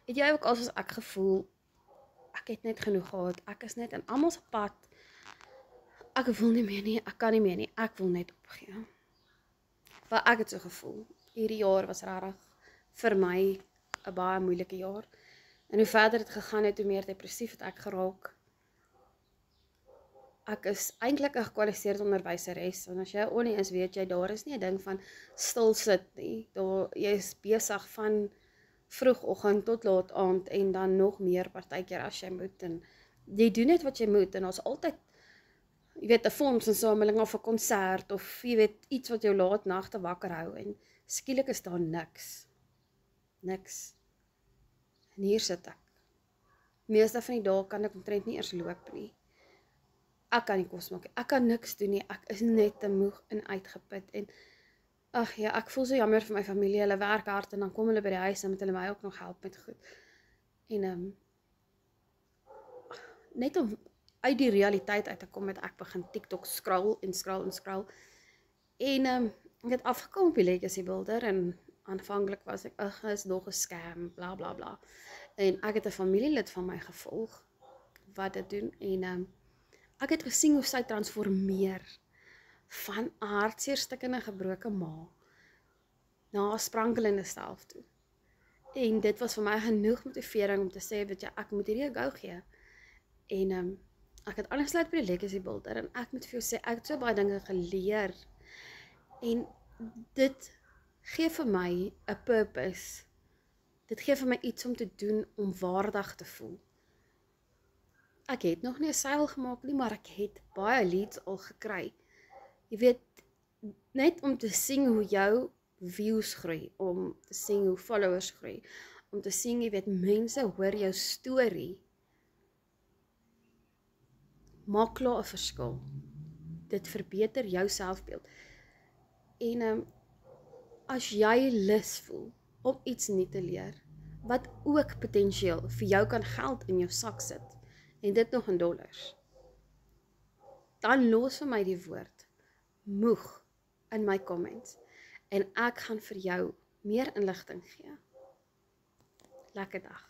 Het jy ook al soos ek gevoel, ek het net genoeg gehad, ek is net in almal se pad, ek wil nie meer nie, ek kan nie meer nie, ek wil net opgee. Want ek het so gevoel, hierdie jaar was regtig vir my 'n baie moeilike jaar. En hoe verder het gegaan het, hoe meer depressief het ek geraak. Ek is eintlik 'n gekwalifiseerde onderwyseres, en as jy onie is, weet jy, daar is nie 'n ding van stil sit nie. Jy is besig van vroegoggend tot laat aand en dan nog meer partykeer as jy moet, en jy doen net wat jy moet, en daar's altyd, jy weet, 'n fondsinsameling of 'n konsert, of jy weet, iets wat jou laat nagte wakker hou, en skielik is daar niks. En hier sit ek. Meeste van die dae kan ek omtrent nie eers loop nie. Ek kan nie kos maak nie, ek kan niks doen nie, ek is net te moeg en uitgeput, en ag ja, ek voel so jammer vir my familie, hulle werk hard, en dan kom hulle by die huis, en moet hulle my ook nog help met goed. En net om uit die realiteit uit te kom, het ek begin TikTok scroll, en ek het afgekom op die legacy builder, en aanvanklik was ek, is nog 'n scam, bla bla bla, en ek het 'n familielid van my gevolg, wat dit doen, en ek het gesien hoe sy transformeer, van 'n hartseer stikkende gebroke ma, na 'n sprankelende self toe, en dit was vir my genoeg motivering om te sê, weet jy, ek moet hierdie 'n go gee, en ek het aangesluit by die legacy builder, en ek moet vir jou sê, ek het so baie dinge geleer, en dit gee vir my 'n purpose, dit gee vir my iets om te doen, om waardig te voel. Ek het nog nie 'n seil gemaak nie, maar ek het baie leads al gekry. Jy weet, net om te sien hoe jou views groei, om te sien hoe followers groei, om te sien, jy weet, mense hoor jou storie, maak klaar 'n verskil. Dit verbeter jou selfbeeld. En as jy lus voel om iets nuut te leer, wat ook potensieel vir jou kan geld in jou sak sit, en dit nog in dollars, dan los vir my die woord moeg in my comments, en ek gaan vir jou meer inligting gee. Lekker dag.